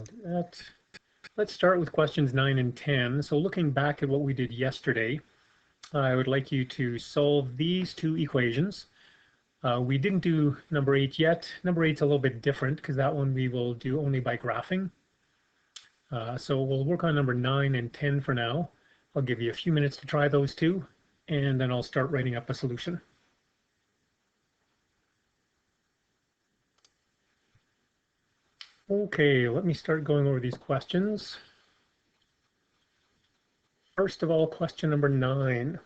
I'll do that. Let's start with questions 9 and 10. So looking back at what we did yesterday, I would like you to solve these two equations. We didn't do number 8 yet. Number 8 is a little bit different because that one we will do only by graphing. So we'll work on number 9 and 10 for now. I'll give you a few minutes to try those two, and then I'll start writing up a solution. Okay, let me start going over these questions. First of all, question number 9.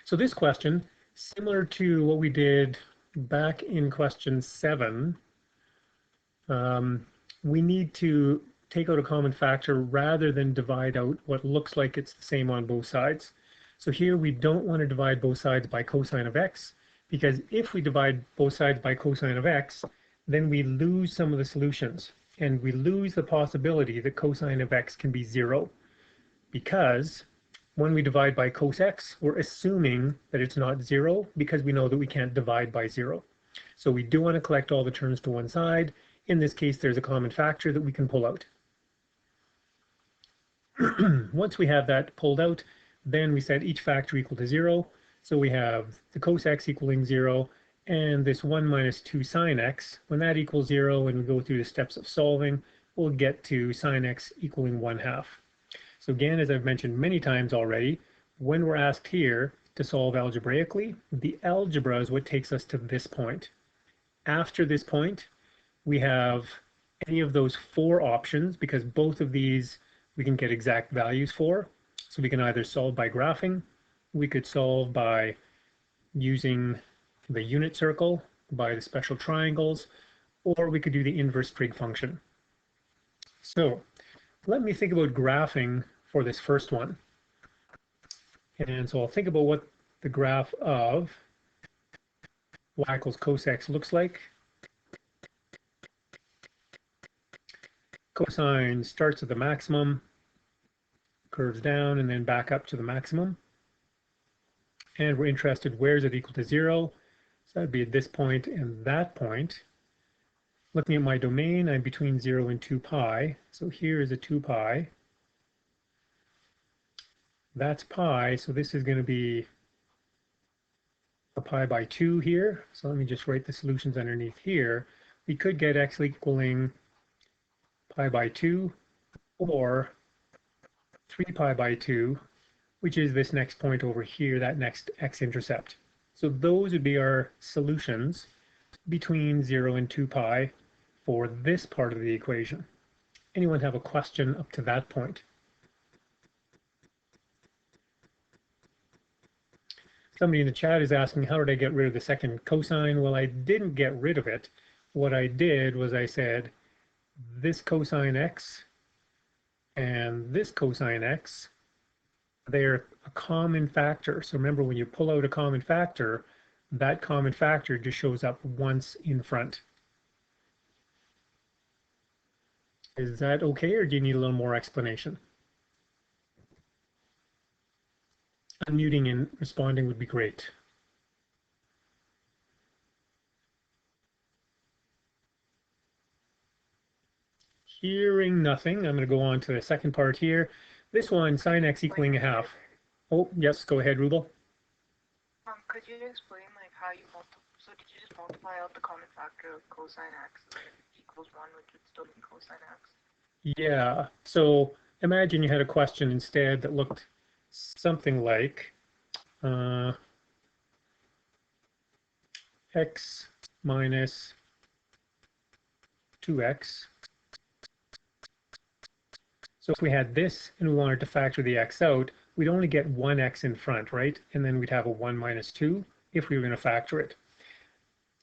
So this question, similar to what we did back in question 7, we need to take out a common factor rather than divide out what looks like it's the same on both sides. So here we don't want to divide both sides by cosine of x, because if we divide both sides by cosine of x, then we lose some of the solutions, and we lose the possibility that cosine of x can be 0, because when we divide by cos x, we're assuming that it's not 0 because we know that we can't divide by 0. So we do want to collect all the terms to one side. In this case, there's a common factor that we can pull out. Once we have that pulled out, then we set each factor equal to 0. So we have the cos x equaling 0, and this 1 minus 2 sine x. When that equals 0 and we go through the steps of solving, we'll get to sine x equaling 1/2. So again, as I've mentioned many times already, when we're asked here to solve algebraically, the algebra is what takes us to this point. After this point, we have any of those 4 options, because both of these we can get exact values for. So we can either solve by graphing, we could solve by using the unit circle, by the special triangles, or we could do the inverse trig function. So let me think about graphing for this first one. And so I'll think about what the graph of y equals cos x looks like. Cosine starts at the maximum, curves down, and then back up to the maximum. And we're interested, where is it equal to 0? So that'd be at this point and that point. Looking at my domain, I'm between 0 and 2 pi. So here is a 2 pi. That's pi, so this is going to be a pi by 2 here. So let me just write the solutions underneath here. We could get x equaling pi by 2 or 3 pi by 2, which is this next point over here, that next x-intercept. So those would be our solutions between 0 and 2 pi for this part of the equation. Anyone have a question up to that point? Somebody in the chat is asking, how did I get rid of the second cosine? Well, I didn't get rid of it. What I did was I said, this cosine x and this cosine x, they're a common factor. So remember, when you pull out a common factor, that common factor just shows up once in front. Is that okay, or do you need a little more explanation? Unmuting and responding would be great. Hearing nothing, I'm going to go on to the second part here. This one, sine x equaling 1/2. Oh, yes, go ahead, Rubel. Could you explain like how you so did you just multiply out the common factor of cosine x equals 1, which would still be cosine x? Yeah, so imagine you had a question instead that looked something like x minus 2x. So if we had this and we wanted to factor the x out, we'd only get one x in front, right? And then we'd have a 1 minus 2 if we were going to factor it.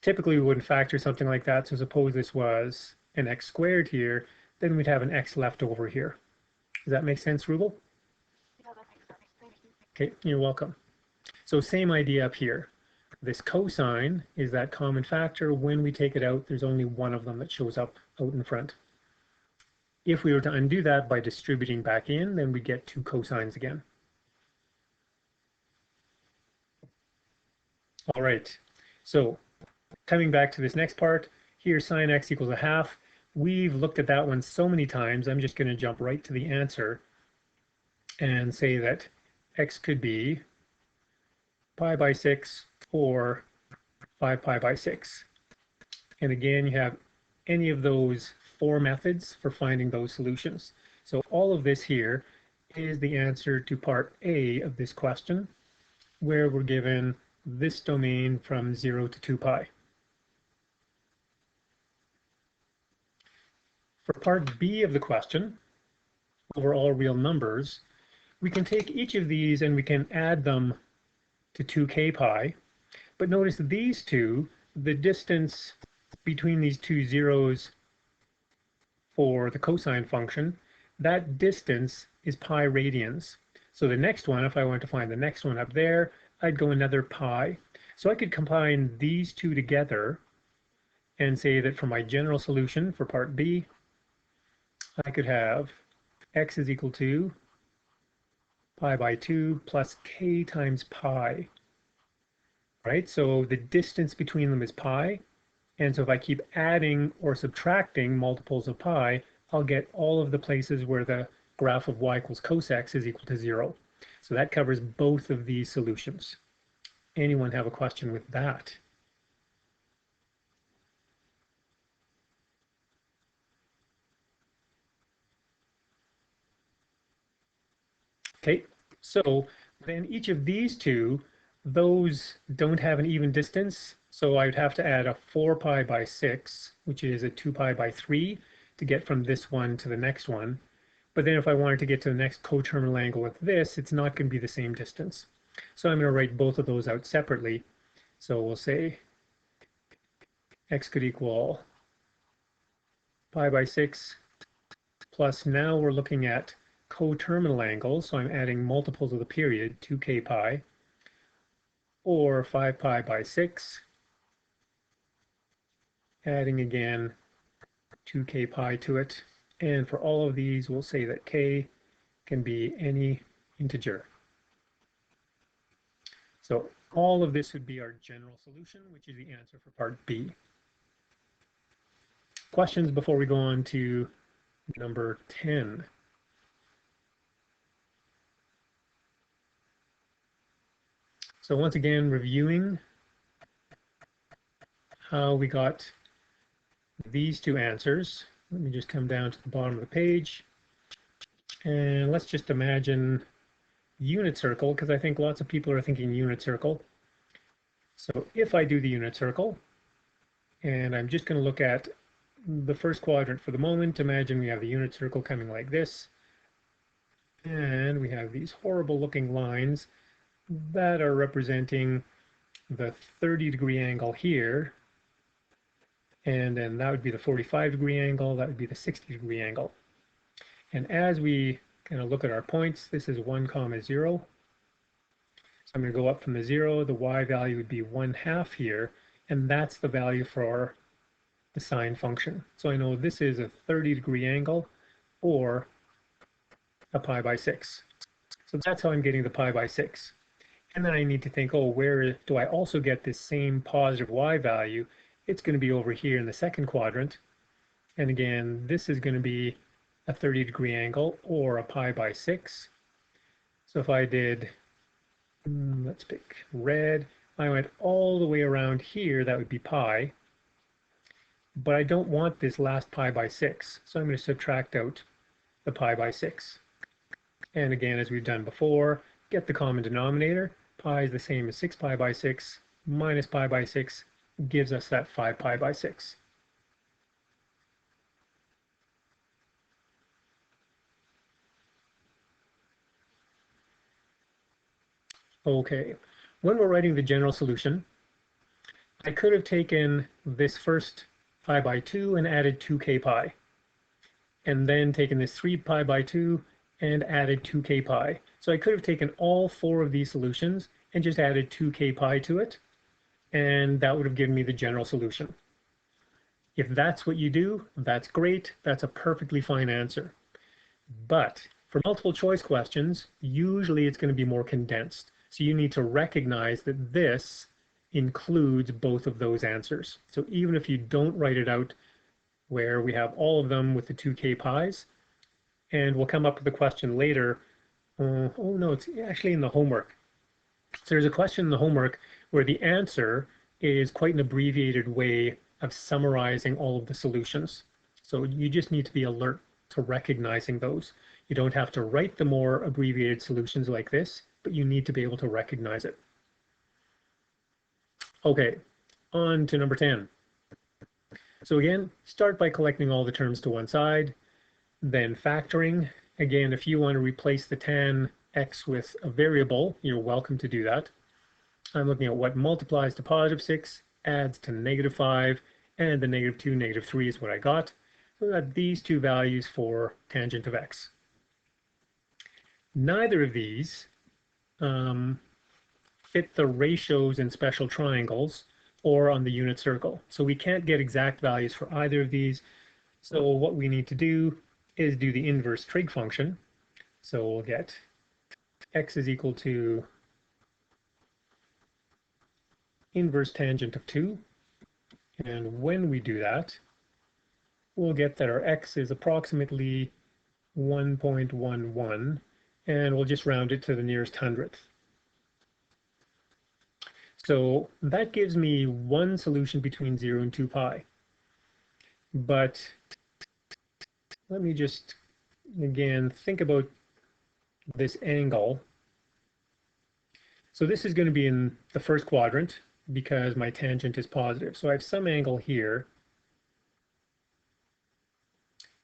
Typically, we wouldn't factor something like that. So suppose this was an x squared here, then we'd have an x left over here. Does that make sense, Rubel? Yeah, that makes sense. Thank you. Okay, you're welcome. So same idea up here. This cosine is that common factor. When we take it out, there's only one of them that shows up out in front. If we were to undo that by distributing back in, then we get 2 cosines again. All right, so coming back to this next part, here sine x equals 1/2. we've looked at that one so many times, I'm just going to jump right to the answer and say that x could be pi by 6 or 5 pi by 6. And again, you have any of those four methods for finding those solutions. So all of this here is the answer to part A of this question, where we're given this domain from 0 to 2 pi. For part B of the question, over all real numbers, we can take each of these and we can add them to 2k pi. But notice these two, the distance between these two zeros for the cosine function, that distance is pi radians. So the next one, if I want to find the next one up there, I'd go another pi. So I could combine these two together and say that for my general solution for part B, I could have x is equal to pi by 2 plus k times pi, right? So the distance between them is pi. And so if I keep adding or subtracting multiples of pi, I'll get all of the places where the graph of y equals cos x is equal to 0. So that covers both of these solutions. Anyone have a question with that? Okay, so then each of these two, those don't have an even distance. So I would have to add a 4 pi by 6, which is a 2 pi by 3, to get from this one to the next one. But then if I wanted to get to the next coterminal angle with this, it's not going to be the same distance. So I'm going to write both of those out separately. So we'll say x could equal pi by 6 plus, now we're looking at coterminal angles, so I'm adding multiples of the period, 2k pi, or 5 pi by 6, adding again 2k pi to it. And for all of these, we'll say that k can be any integer. So all of this would be our general solution, which is the answer for part B. Questions before we go on to number 10? So once again, reviewing how we got these two answers. Let me just come down to the bottom of the page. And let's just imagine unit circle, because I think lots of people are thinking unit circle. So if I do the unit circle, and I'm just going to look at the first quadrant for the moment, imagine we have the unit circle coming like this. And we have these horrible looking lines that are representing the 30-degree angle here. And then that would be the 45-degree angle, that would be the 60-degree angle. And as we kind of look at our points, this is 1 comma 0. So I'm going to go up from the 0, the y value would be 1/2 here, and that's the value for the sine function. So I know this is a 30-degree angle or a pi by 6. So that's how I'm getting the pi by 6. And then I need to think, oh, where do I also get this same positive y value? It's going to be over here in the second quadrant. And again, this is going to be a 30-degree angle or a pi by 6. So if I did, let's pick red, I went all the way around here, that would be pi. But I don't want this last pi by 6, so I'm going to subtract out the pi by 6. And again, as we've done before, get the common denominator. Pi is the same as 6 pi by 6 minus pi by 6 gives us that 5 pi by 6. Okay, when we're writing the general solution, I could have taken this first pi by 2 and added 2k pi, and then taken this 3 pi by 2 and added 2k pi. So I could have taken all four of these solutions and just added 2k pi to it, and that would have given me the general solution. If that's what you do, that's great. That's a perfectly fine answer. But for multiple choice questions, usually it's going to be more condensed. So you need to recognize that this includes both of those answers. So even if you don't write it out where we have all of them with the 2k pi's. And we'll come up with a question later. Oh no, it's actually in the homework. So there's a question in the homework where the answer is quite an abbreviated way of summarizing all of the solutions. So you just need to be alert to recognizing those. You don't have to write the more abbreviated solutions like this, but you need to be able to recognize it. Okay, on to number 10. So again, start by collecting all the terms to one side, then factoring. Again, if you want to replace the tan x with a variable, you're welcome to do that. I'm looking at what multiplies to positive 6, adds to negative 5, and the negative 2, negative 3 is what I got. So I got these two values for tangent of x. Neither of these fit the ratios in special triangles or on the unit circle. So we can't get exact values for either of these. So what we need to do is do the inverse trig function. So we'll get x is equal to inverse tangent of 2. And when we do that, we'll get that our x is approximately 1.11, and we'll just round it to the nearest hundredth. So that gives me one solution between 0 and 2 pi. But let me just, again, think about this angle. So this is going to be in the first quadrant because my tangent is positive. So I have some angle here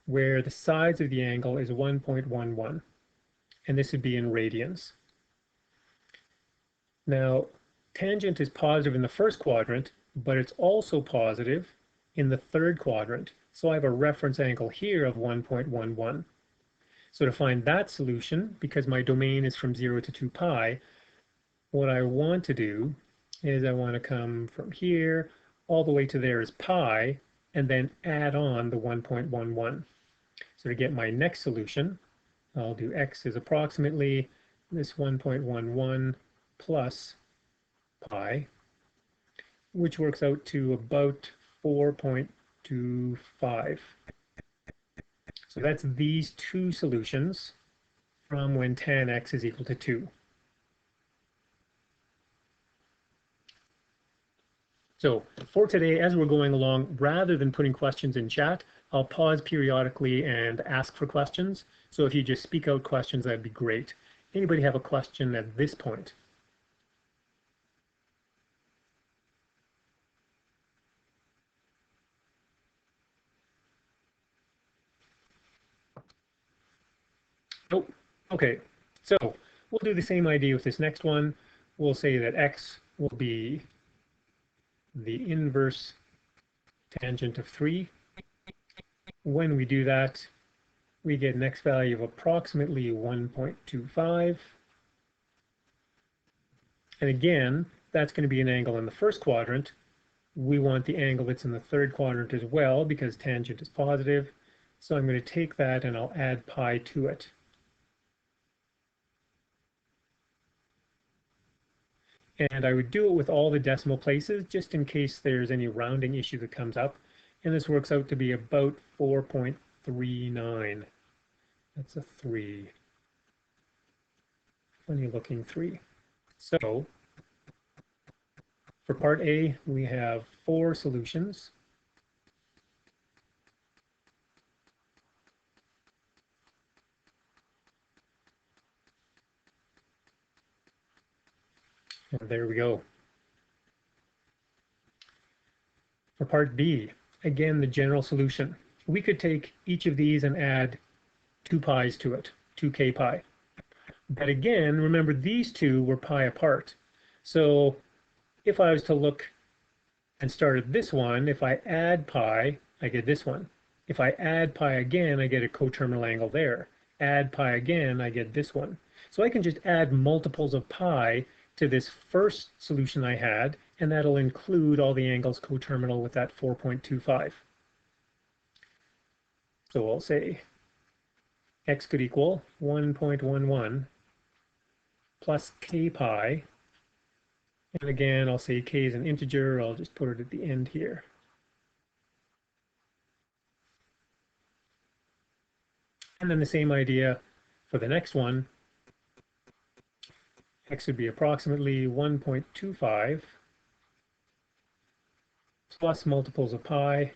where the size of the angle is 1.11, and this would be in radians. Now, tangent is positive in the first quadrant, but it's also positive in the third quadrant. So I have a reference angle here of 1.11. So to find that solution, because my domain is from 0 to 2 pi, what I want to do is I want to come from here all the way to there is pi, and then add on the 1.11. So to get my next solution, I'll do x is approximately this 1.11 plus pi, which works out to about 4.25. So that's these two solutions from when tan x is equal to 2. So for today, as we're going along, rather than putting questions in chat, I'll pause periodically and ask for questions. So if you just speak out questions, that'd be great. Anybody have a question at this point? Nope. Okay, so we'll do the same idea with this next one. We'll say that x will be the inverse tangent of 3. When we do that, we get an x value of approximately 1.25. And again, that's going to be an angle in the first quadrant. We want the angle that's in the third quadrant as well because tangent is positive. So I'm going to take that and I'll add pi to it. And I would do it with all the decimal places just in case there's any rounding issue that comes up. And this works out to be about 4.39. That's a 3. Funny looking 3. So for part A, we have 4 solutions. And there we go. For part B, again, the general solution. We could take each of these and add 2 pi's to it, 2k pi. But again, remember these two were pi apart. So if I was to look and start at this one, if I add pi, I get this one. If I add pi again, I get a coterminal angle there. Add pi again, I get this one. So I can just add multiples of pi to this first solution I had, and that'll include all the angles coterminal with that 4.25. So I'll say x could equal 1.11 plus k pi. And again, I'll say k is an integer. I'll just put it at the end here. And then the same idea for the next one. X would be approximately 1.25 plus multiples of pi.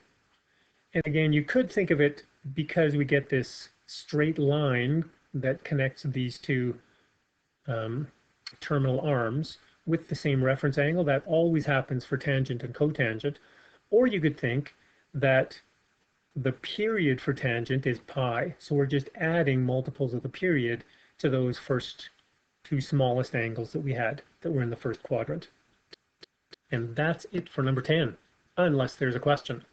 And again, you could think of it, because we get this straight line that connects these two terminal arms with the same reference angle. That always happens for tangent and cotangent. Or you could think that the period for tangent is pi, so we're just adding multiples of the period to those first two smallest angles that we had that were in the first quadrant. And that's it for number 10, unless there's a question.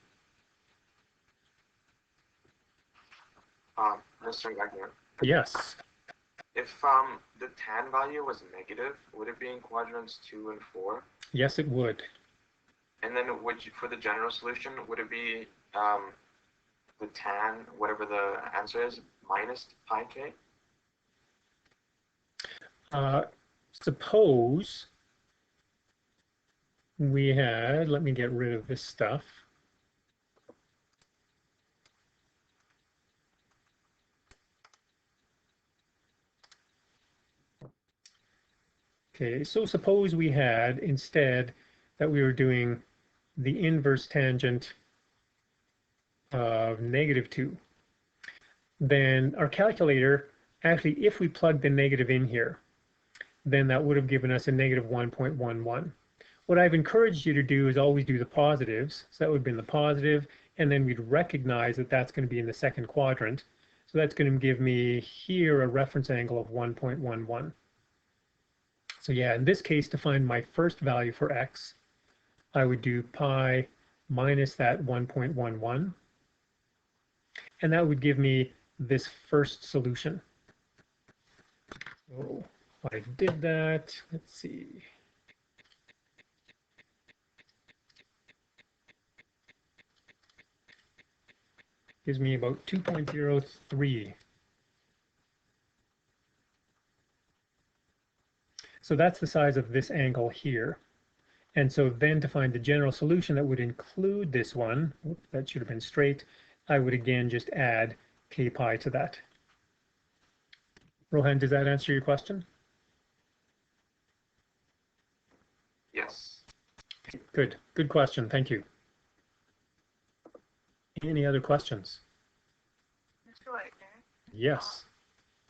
Mr. Gagnon, Yes. if the tan value was negative, would it be in quadrants 2 and 4? Yes, it would. And then for the general solution, would it be the tan, whatever the answer is, minus pi k? Suppose we had, let me get rid of this stuff. Okay, so suppose we had, instead, that we were doing the inverse tangent of -2. Then our calculator, actually, if we plugged the negative in here, then that would have given us a -1.11. What I've encouraged you to do is always do the positives. So that would have been the positive, and then we'd recognize that that's going to be in the second quadrant. So that's going to give me here a reference angle of 1.11. So yeah, in this case, to find my first value for x, I would do pi minus that 1.11. And that would give me this first solution. So I did that. Let's see. Gives me about 2.03. So that's the size of this angle here. And so then to find the general solution that would include this one, that should have been straight, I would again just add k pi to that. Rohan, does that answer your question? Yes. Good. Good question. Thank you. Any other questions? Mr. Wagner, Yes.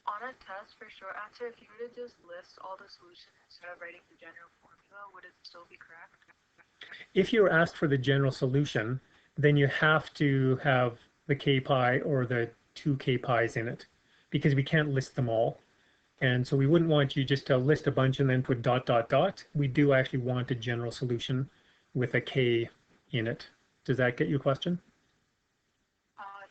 on a test for short answer, if you were to just list all the solutions instead of writing the general formula, would it still be correct? If you're asked for the general solution, then you have to have the k pi or the two k pi's in it, because we can't list them all. And so we wouldn't want you just to list a bunch and then put dot, dot, dot. We do actually want a general solution with a k in it. Does that get your question?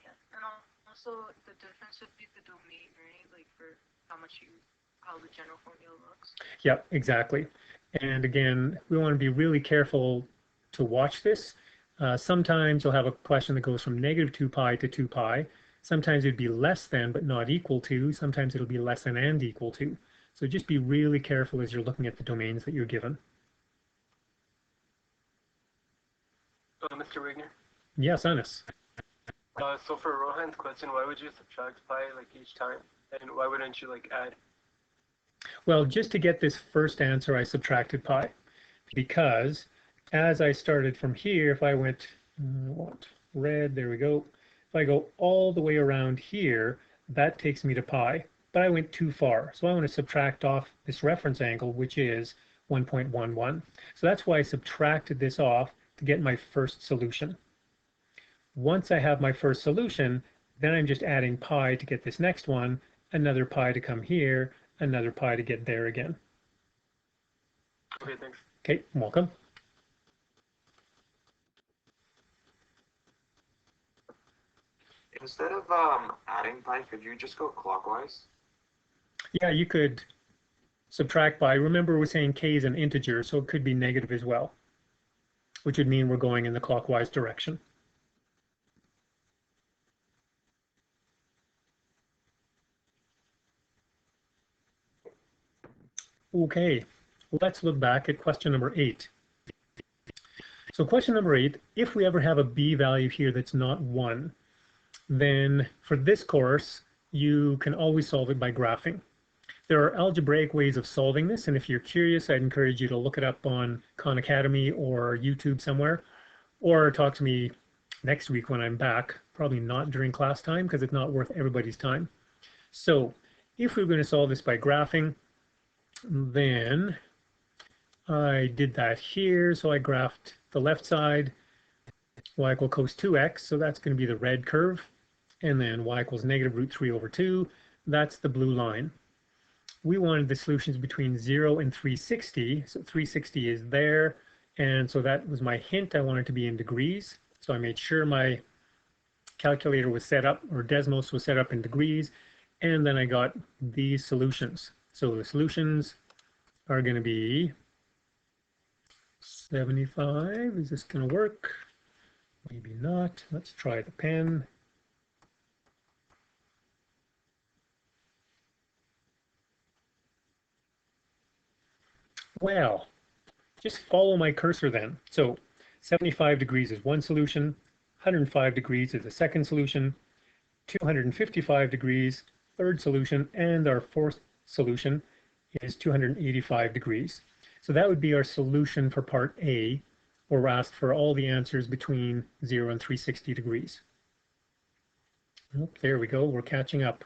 Yes. And also the difference would be the domain, right? Like for how the general formula looks. Yep, exactly. And again, we want to be really careful to watch this. Sometimes you'll have a question that goes from -2 pi to 2 pi. Sometimes it'd be less than but not equal to. Sometimes it'll be less than and equal to. So just be really careful as you're looking at the domains that you're given. Mr. Wigner? Yes, Anis. So for Rohan's question, why would you subtract pi like each time? And why wouldn't you like add? Well, just to get this first answer, I subtracted pi, because as I started from here, if I went, red, there we go. If I go all the way around here, that takes me to pi, but I went too far. So I want to subtract off this reference angle, which is 1.11. So that's why I subtracted this off to get my first solution. Once I have my first solution, then I'm just adding pi to get this next one, another pi to come here, another pi to get there again. Okay, thanks. Okay, welcome. Instead of adding pi, could you just go clockwise? Yeah, you could subtract pi. Remember, we're saying k is an integer, so it could be negative as well, which would mean we're going in the clockwise direction. Okay, let's look back at question number 8. So question number 8, if we ever have a b value here that's not 1, then for this course, you can always solve it by graphing. There are algebraic ways of solving this, and if you're curious, I'd encourage you to look it up on Khan Academy or YouTube somewhere, or talk to me next week when I'm back, probably not during class time because it's not worth everybody's time. So if we're going to solve this by graphing, then I did that here. So I graphed the left side, y equal cos 2x, so that's going to be the red curve, and then y equals negative root 3 over 2, that's the blue line. We wanted the solutions between 0 and 360, so 360 is there, and so that was my hint. I wanted to be in degrees, so I made sure my calculator was set up, or Desmos was set up in degrees, and then I got these solutions. So the solutions are going to be 75. Is this going to work? Maybe not. Let's try the pen. Well, just follow my cursor then. So 75 degrees is one solution, 105 degrees is the second solution, 255 degrees, third solution, and our fourth solution is 285 degrees. So that would be our solution for part A, where we're asked for all the answers between 0 and 360 degrees. Oh, there we go, we're catching up.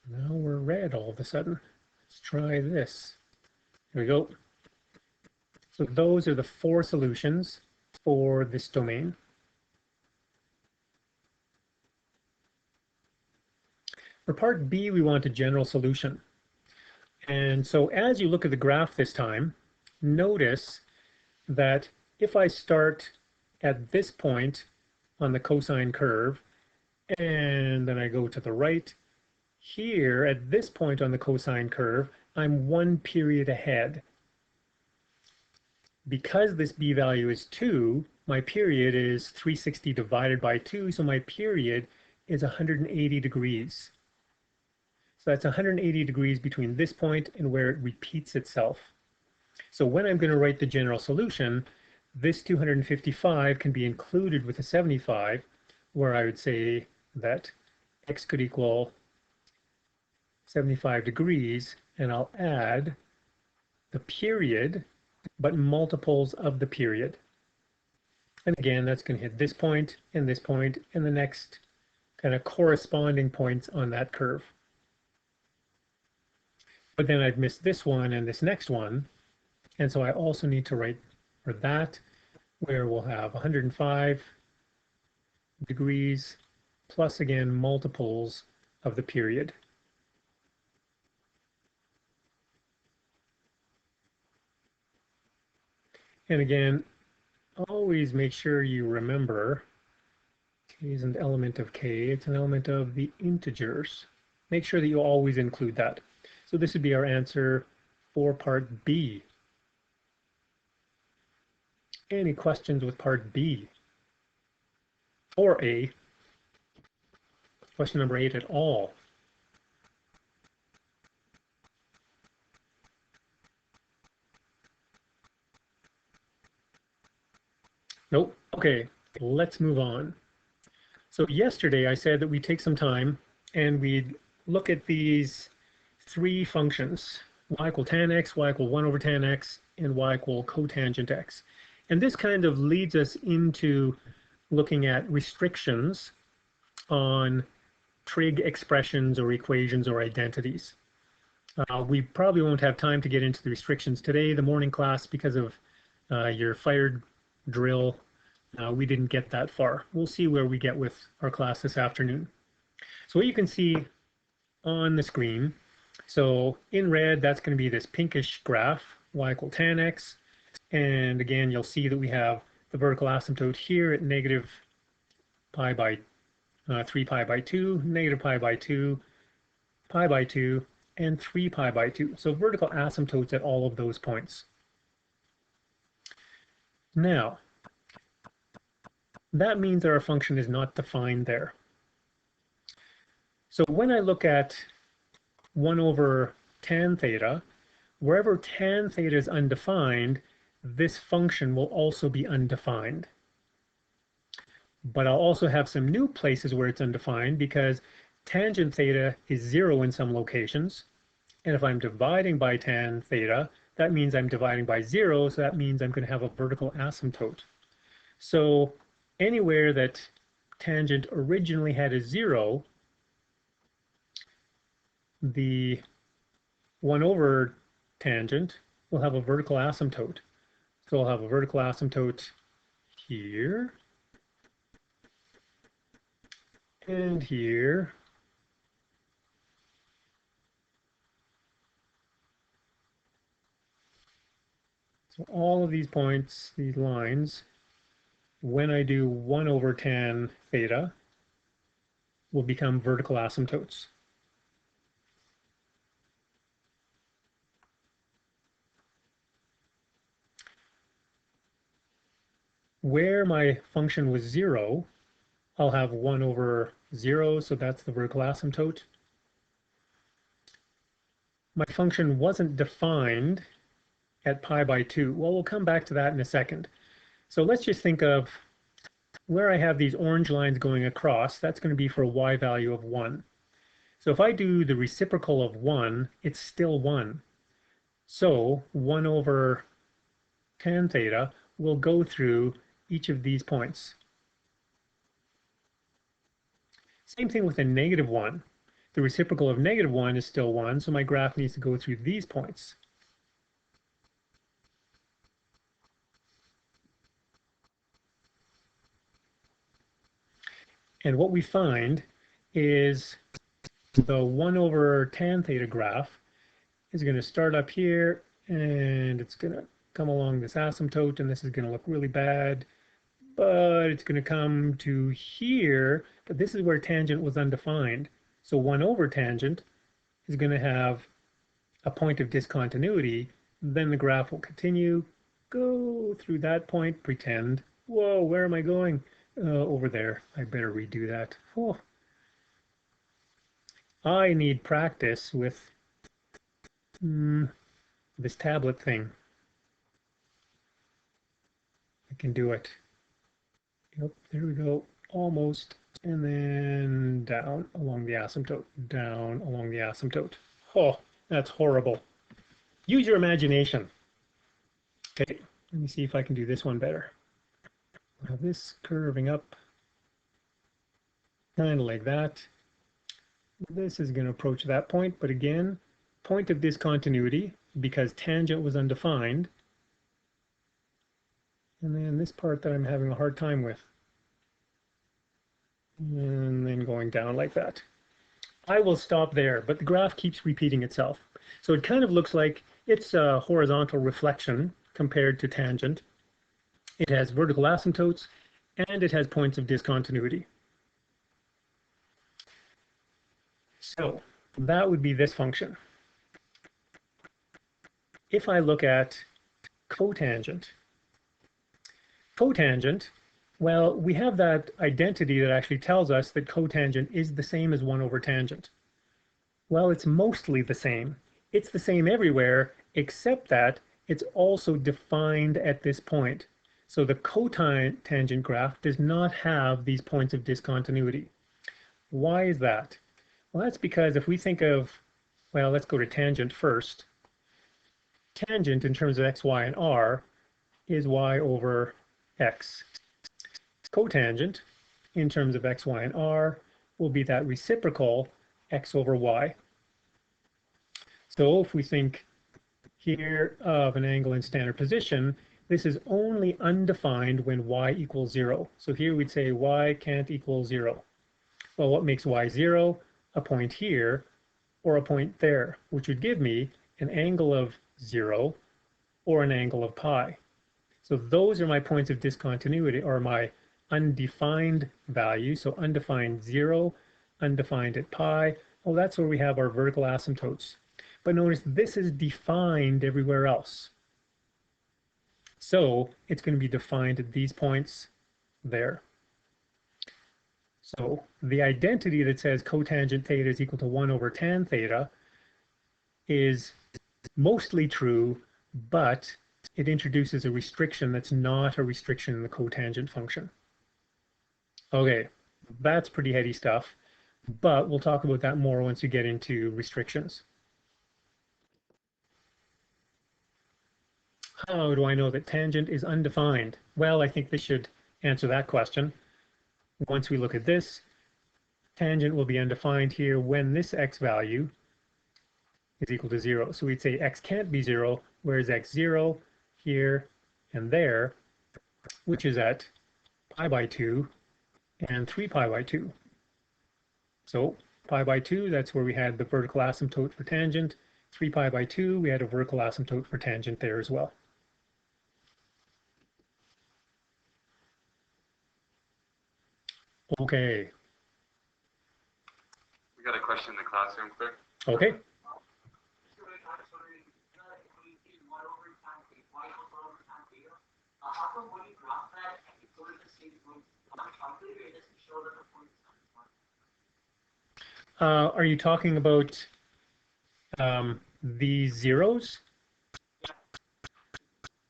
Now we're red all of a sudden. Let's try this. There we go. So those are the four solutions for this domain. For part B, we want a general solution. And so as you look at the graph this time, notice that if I start at this point on the cosine curve, and then I go to the right, here at this point on the cosine curve, I'm one period ahead. Because this b value is 2, my period is 360 divided by 2, so my period is 180 degrees. So that's 180 degrees between this point and where it repeats itself. So when I'm going to write the general solution, this 255 can be included with a 75, where I would say that x could equal 75 degrees, and I'll add the period, but multiples of the period. And again, that's going to hit this point, and the next kind of corresponding points on that curve. But then I've missed this one and this next one, and so I also need to write for that, where we'll have 105 degrees plus, again, multiples of the period. And again, always make sure you remember k isn't an element of k, it's an element of the integers. Make sure that you always include that. So this would be our answer for part B. Any questions with part B or A? Question number 8 at all? Nope. Okay, let's move on. So yesterday I said that we'd take some time and we'd look at these three functions, y equal tan x, y equal 1 over tan x, and y equal cotangent x. And this kind of leads us into looking at restrictions on trig expressions or equations or identities. We probably won't have time to get into the restrictions today, the morning class, because of your fired drill. We didn't get that far. We'll see where we get with our class this afternoon. So what you can see on the screen, so in red, that's going to be this pinkish graph, y equal tan x. And again, you'll see that we have the vertical asymptote here at negative pi by 3 pi by 2, negative pi by 2, pi by 2, and 3 pi by 2. So vertical asymptotes at all of those points. Now, that means that our function is not defined there. So when I look at 1 over tan theta, wherever tan theta is undefined, this function will also be undefined. But I'll also have some new places where it's undefined, because tangent theta is 0 in some locations. And if I'm dividing by tan theta, that means I'm dividing by 0, so that means I'm going to have a vertical asymptote. So anywhere that tangent originally had a 0, the 1 over tangent will have a vertical asymptote. So I'll have a vertical asymptote here and here. So all of these points, these lines, when I do 1 over tan theta, will become vertical asymptotes. Where my function was 0, I'll have 1 over 0, so that's the vertical asymptote. My function wasn't defined at pi by 2. Well, we'll come back to that in a second. So let's just think of where I have these orange lines going across. That's going to be for a y value of 1. So if I do the reciprocal of 1, it's still 1. So 1 over tan theta will go through each of these points. Same thing with a negative 1. The reciprocal of negative 1 is still 1, so my graph needs to go through these points. And what we find is the 1 over tan theta graph is going to start up here, and it's going to come along this asymptote, and this is going to look really bad, but it's going to come to here, but this is where tangent was undefined. So 1 over tangent is going to have a point of discontinuity. Then the graph will continue, go through that point, pretend, whoa, where am I going? Over there. I better redo that. Oh. I need practice with this tablet thing. I can do it. Yep, there we go. Almost. And then down along the asymptote. Down along the asymptote. Oh, that's horrible. Use your imagination. Okay, let me see if I can do this one better. I'll have this curving up. Kind of like that. This is going to approach that point, but again, point of discontinuity because tangent was undefined. And then this part that I'm having a hard time with. And then going down like that. I will stop there, but the graph keeps repeating itself. So it kind of looks like it's a horizontal reflection compared to tangent. It has vertical asymptotes, and it has points of discontinuity. So that would be this function. If I look at cotangent, well, we have that identity that actually tells us that cotangent is the same as 1 over tangent. Well, it's mostly the same. It's the same everywhere, except that it's also defined at this point. So the cotangent graph does not have these points of discontinuity. Why is that? Well, that's because if we think of, well, let's go to tangent first. Tangent in terms of x, y, and r is y over x. Cotangent in terms of x, y, and r will be that reciprocal x over y. So if we think here of an angle in standard position, this is only undefined when y equals 0. So here we'd say y can't equal 0. Well, what makes y 0? A point here or a point there, which would give me an angle of 0 or an angle of pi. So those are my points of discontinuity, or my undefined values. So undefined 0, undefined at pi. Well, that's where we have our vertical asymptotes. But notice this is defined everywhere else. So it's going to be defined at these points there. So the identity that says cotangent theta is equal to 1 over tan theta is mostly true, but it introduces a restriction that's not a restriction in the cotangent function. Okay, that's pretty heady stuff. but we'll talk about that more once we get into restrictions. How do I know that tangent is undefined? Well, I think this should answer that question. Once we look at this, tangent will be undefined here when this x value is equal to 0. So we'd say x can't be 0, whereas x 0 here and there, which is at pi by 2 and 3 pi by 2. So pi by 2, that's where we had the vertical asymptote for tangent. 3 pi by 2, we had a vertical asymptote for tangent there as well. Okay. We got a question in the classroom, quick. Okay. Are you talking about these zeros?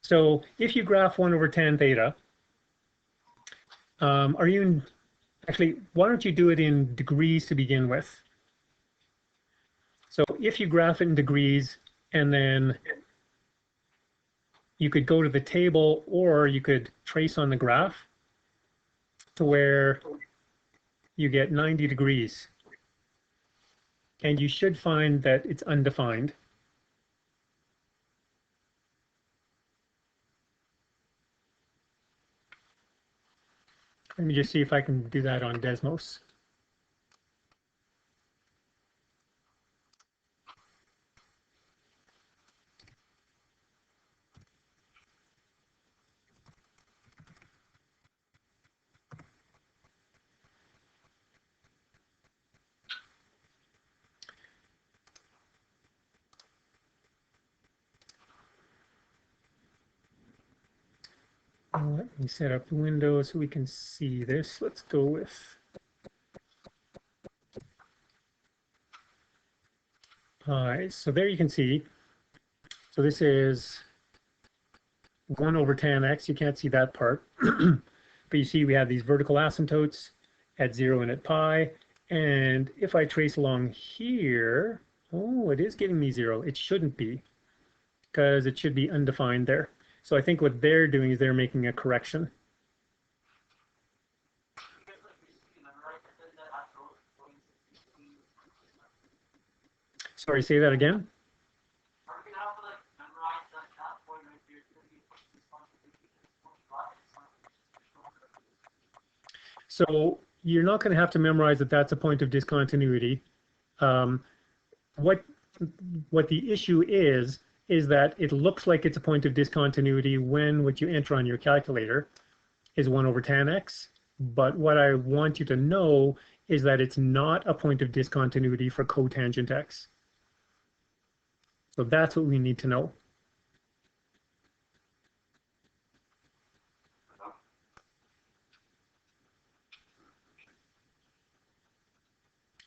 So if you graph 1 over tan theta, are you in, actually, why don't you do it in degrees to begin with? So if you graph it in degrees, and then you could go to the table, or you could trace on the graph to where you get 90 degrees. And you should find that it's undefined. Let me just see if I can do that on Desmos. Let me set up the window so we can see this. Let's go with pi. So there you can see. So this is 1 over tan x. You can't see that part. But you see we have these vertical asymptotes at 0 and at pi. And if I trace along here, oh, it is giving me 0. It shouldn't be, because it should be undefined there. So I think what they're doing is they're making a correction. Sorry, say that again. So you're not going to have to memorize that that's a point of discontinuity. What the issue is that it looks like it's a point of discontinuity when what you enter on your calculator is 1 over tan x. But what I want you to know is that it's not a point of discontinuity for cotangent x. So that's what we need to know.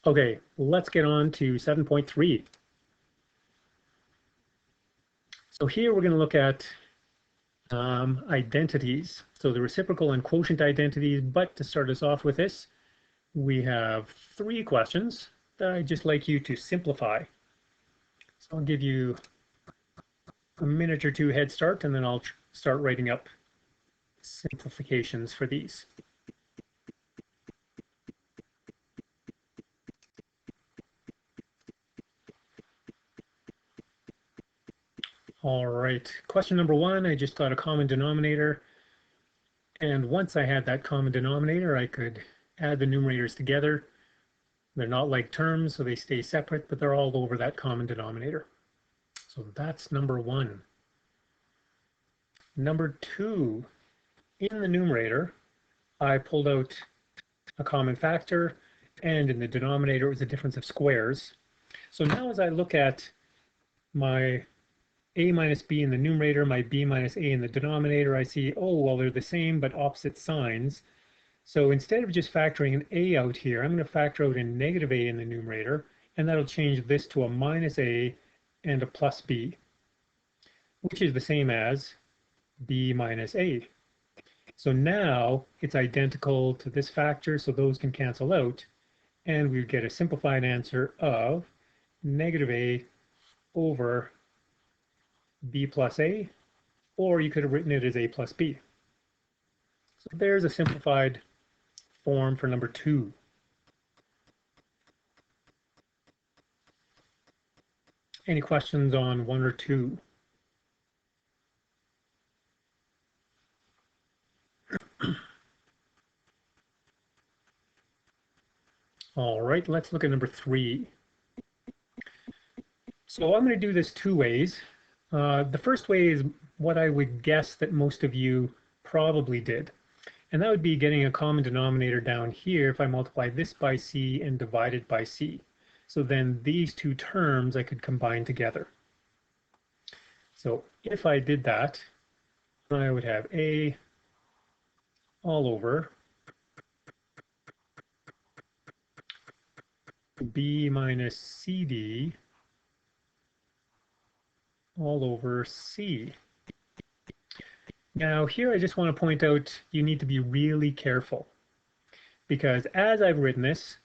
Okay, let's get on to 7.3. So here we're going to look at identities. So the reciprocal and quotient identities, but to start us off with this, we have 3 questions that I'd just like you to simplify. So I'll give you a minute or 2 head start, and then I'll start writing up simplifications for these. All right, question number 1, I just got a common denominator. And once I had that common denominator, I could add the numerators together. They're not like terms, so they stay separate, but they're all over that common denominator. So that's number 1. Number 2, in the numerator, I pulled out a common factor, and in the denominator, it was a difference of squares. So now as I look at my a minus b in the numerator, my b minus a in the denominator, I see, oh, well, they're the same but opposite signs. So instead of just factoring an a out here, I'm going to factor out a negative a in the numerator, and that'll change this to a minus a and a plus b, which is the same as b minus a. So now it's identical to this factor, so those can cancel out. and we would get a simplified answer of negative a over b plus a, or you could have written it as a plus b. So there's a simplified form for number 2. Any questions on 1 or 2? All right, let's look at number 3. So I'm going to do this 2 ways. The first way is what I would guess that most of you probably did. And that would be getting a common denominator down here if I multiply this by c and divide it by c. So then these two terms I could combine together. So if I did that, I would have a all over b minus cd all over c. Now here I just want to point out you need to be really careful, because as I've written this,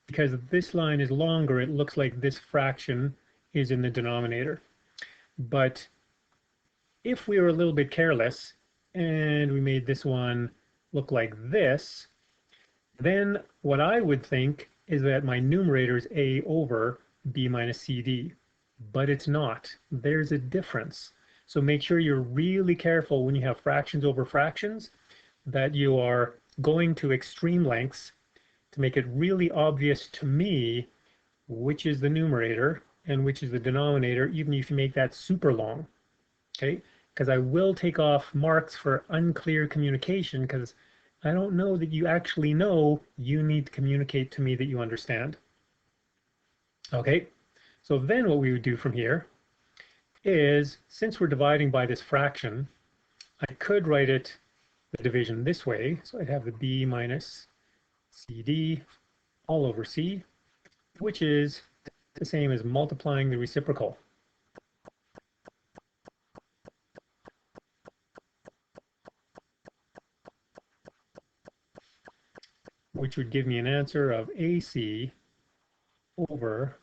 because this line is longer, it looks like this fraction is in the denominator. But if we were a little bit careless and we made this one look like this, then what I would think is that my numerator is a over b minus cd, but it's not. There's a difference. So make sure you're really careful when you have fractions over fractions, that you are going to extreme lengths to make it really obvious to me which is the numerator and which is the denominator, even if you make that super long, okay? Because I will take off marks for unclear communication, because I don't know that you actually know. You need to communicate to me that you understand. Okay, so then what we would do from here is, since we're dividing by this fraction, I could write it, the division, this way. So I'd have the b minus cd all over c, which is the same as multiplying the reciprocal. Which would give me an answer of AC over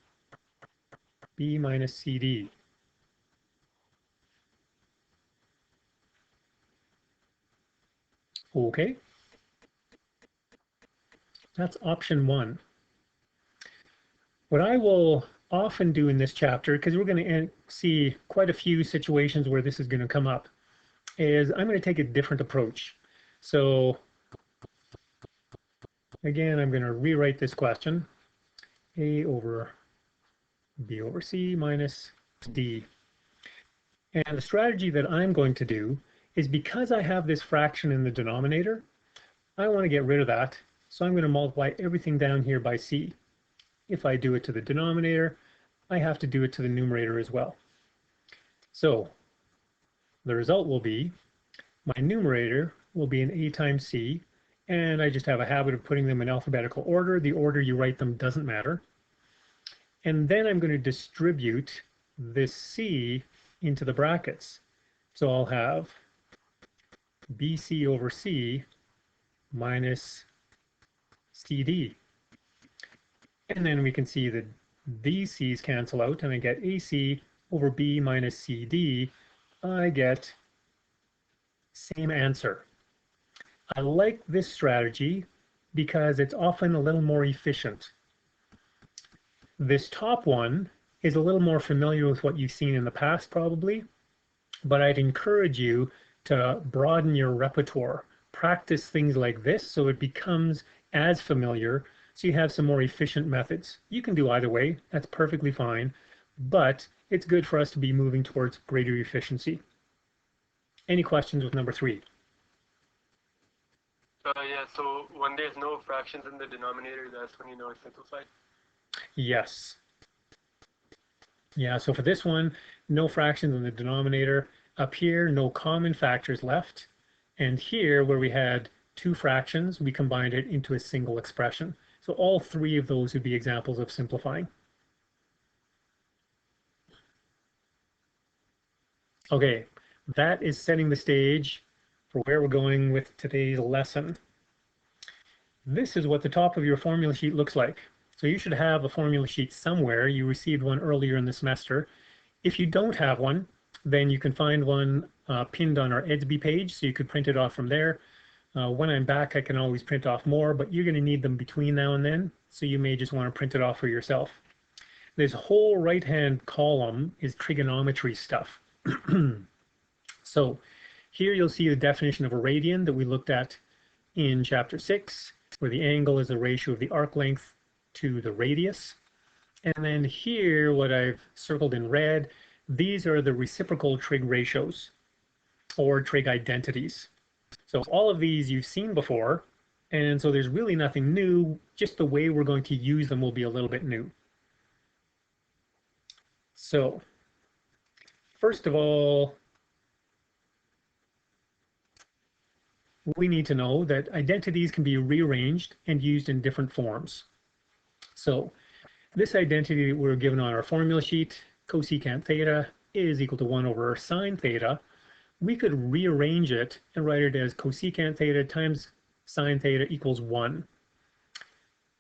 b minus cd. Okay, that's option 1. What I will often do in this chapter, because we're going to see quite a few situations where this is going to come up, is I'm going to take a different approach. So again, I'm going to rewrite this question, a over b over c minus d. And the strategy that I'm going to do is, because I have this fraction in the denominator, I want to get rid of that. So I'm going to multiply everything down here by c. If I do it to the denominator, I have to do it to the numerator as well. So the result will be, my numerator will be an a times c, and I just have a habit of putting them in alphabetical order. The order you write them doesn't matter. And then I'm going to distribute this c into the brackets. So I'll have bc over c minus cd. And then we can see that these c's cancel out, and I get ac over b minus cd. I get same answer. I like this strategy because it's often a little more efficient. This top one is a little more familiar with what you've seen in the past probably, but I'd encourage you to broaden your repertoire. Practice things like this so it becomes as familiar, so you have some more efficient methods. You can do either way, that's perfectly fine, but it's good for us to be moving towards greater efficiency. Any questions with number 3? Yeah, so when there's no fractions in the denominator, that's when you know it's simplified? Yes. Yeah, so for this one, no fractions in the denominator. Up here, no common factors left. And here, where we had 2 fractions, we combined it into a single expression. So all 3 of those would be examples of simplifying. Okay, that is setting the stage for where we're going with today's lesson. This is what the top of your formula sheet looks like. So you should have a formula sheet somewhere. You received one earlier in the semester. If you don't have one, then you can find one pinned on our EDSB page, so you could print it off from there. When I'm back, I can always print off more, but you're going to need them between now and then, so you may just want to print it off for yourself. This whole right-hand column is trigonometry stuff. So here you'll see the definition of a radian that we looked at in chapter 6, where the angle is the ratio of the arc length to the radius. And then here, what I've circled in red, these are the reciprocal trig ratios or trig identities. So all of these you've seen before, and so there's really nothing new, just the way we're going to use them will be a little bit new. So first of all, we need to know that identities can be rearranged and used in different forms. So this identity that we're given on our formula sheet, cosecant theta is equal to 1 over sine theta, we could rearrange it and write it as cosecant theta times sine theta equals 1.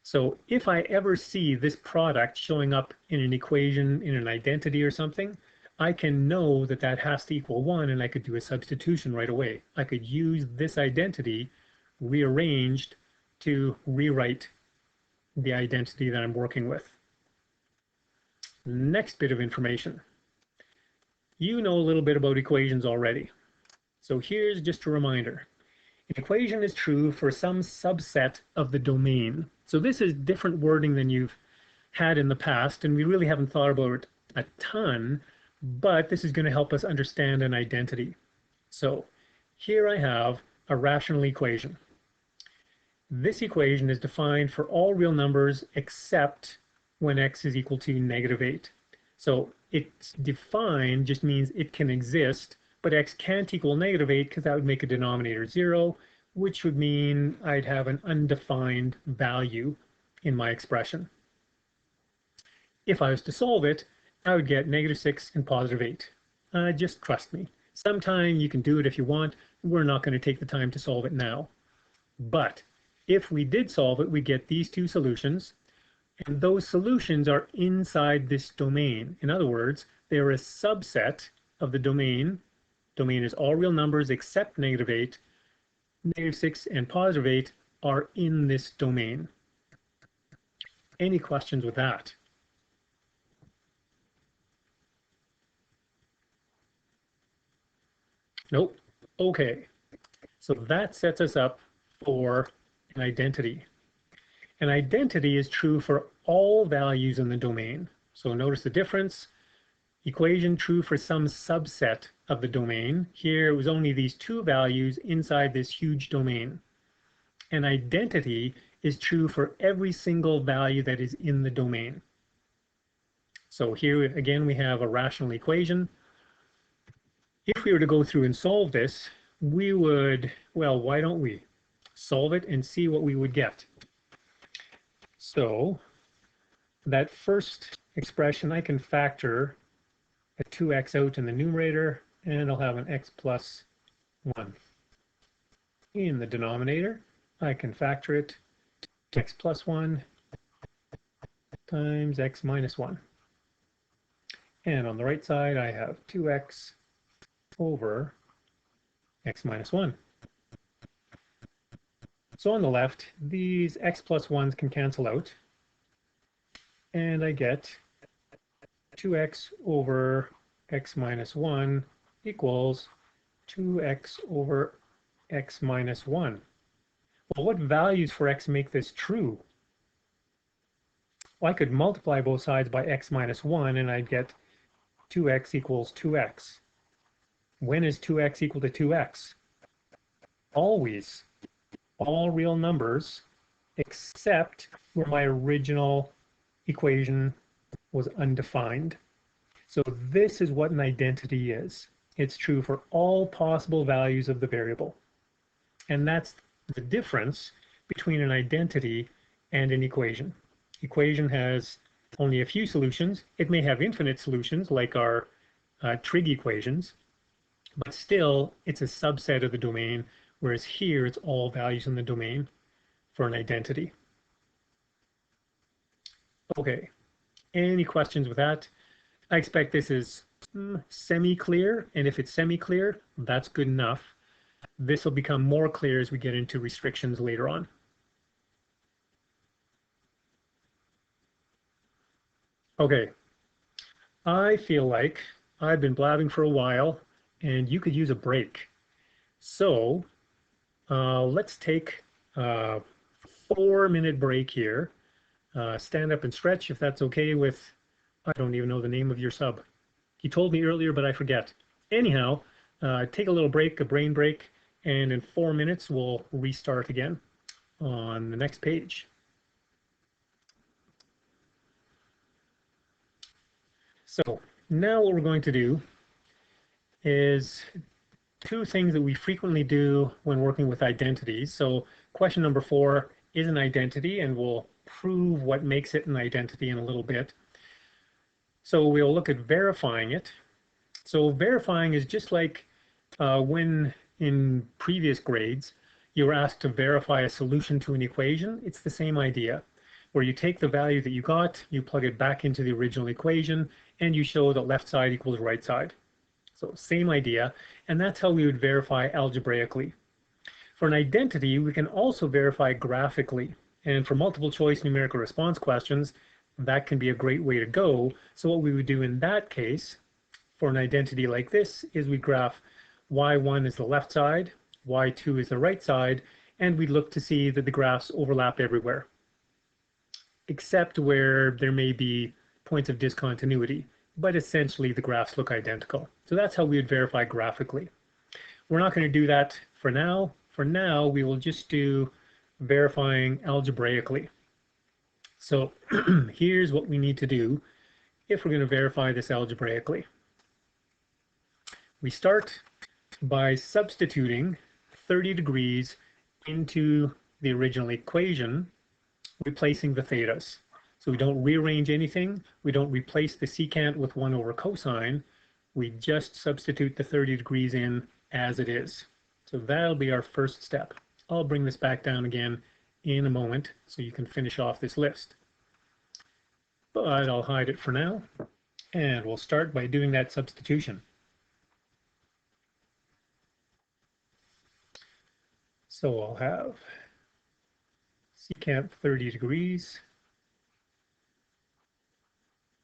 So if I ever see this product showing up in an equation, in an identity or something, I can know that that has to equal 1, and I could do a substitution right away. I could use this identity rearranged to rewrite the identity that I'm working with. Next bit of information. You know a little bit about equations already. So here's just a reminder. An equation is true for some subset of the domain. So this is different wording than you've had in the past, and we really haven't thought about it a ton, but this is going to help us understand an identity. So here I have a rational equation. This equation is defined for all real numbers except when x is equal to -8. So it's defined just means it can exist, but x can't equal -8 because that would make a denominator 0, which would mean I'd have an undefined value in my expression. If I was to solve it, I would get -6 and +8. Just trust me. Sometime you can do it if you want. We're not going to take the time to solve it now. But if we did solve it, we get these two solutions, and those solutions are inside this domain. In other words, they're a subset of the domain. Domain is all real numbers except -8. -6 and +8 are in this domain. Any questions with that? Nope. Okay. So that sets us up for an identity. An identity is true for all values in the domain. So notice the difference. Equation true for some subset of the domain. Here it was only these two values inside this huge domain. An identity is true for every single value that is in the domain. So here again we have a rational equation. If we were to go through and solve this, we would, well, why don't we solve it and see what we would get? So that first expression, I can factor a 2x out in the numerator, and I'll have an x plus 1. In the denominator, I can factor it x plus 1 times x minus 1. And on the right side, I have 2x over x minus 1. So on the left, these x plus 1s can cancel out, and I get 2x over x minus 1 equals 2x over x minus 1. Well, what values for x make this true? Well, I could multiply both sides by x minus 1, and I'd get 2x equals 2x. When is 2x equal to 2x? Always. All real numbers except where my original equation was undefined. So this is what an identity is. It's true for all possible values of the variable. And that's the difference between an identity and an equation. Equation has only a few solutions. It may have infinite solutions like our trig equations, but still it's a subset of the domain, whereas here it's all values in the domain for an identity. Okay, any questions with that? I expect this is semi-clear, and if it's semi-clear, that's good enough. This will become more clear as we get into restrictions later on. Okay, I feel like I've been blabbing for a while, and you could use a break. So let's take a 4-minute break here. Stand up and stretch if that's okay with, I don't even know the name of your sub. You told me earlier, but I forget. Anyhow, take a little break, a brain break, and in 4 minutes we'll restart again on the next page. So now what we're going to do is two things that we frequently do when working with identities. So question number 4 is an identity, and we'll prove what makes it an identity in a little bit. So we'll look at verifying it. So verifying is just like when in previous grades you were asked to verify a solution to an equation. It's the same idea, where you take the value that you got, you plug it back into the original equation, and you show that left side equals right side. So same idea, and that's how we would verify algebraically. For an identity, we can also verify graphically, and for multiple choice numerical response questions, that can be a great way to go. So what we would do in that case, for an identity like this, is we graph y1 is the left side, y2 is the right side, and we'd look to see that the graphs overlap everywhere, except where there may be points of discontinuity, but essentially the graphs look identical. So that's how we would verify graphically. We're not going to do that for now. For now, we will just do verifying algebraically. So here's what we need to do if we're going to verify this algebraically. We start by substituting 30 degrees into the original equation, replacing the thetas. So we don't rearrange anything. We don't replace the secant with 1 over cosine. We just substitute the 30 degrees in as it is. So that'll be our first step. I'll bring this back down again in a moment so you can finish off this list. But I'll hide it for now, and we'll start by doing that substitution. So I'll have secant 30 degrees,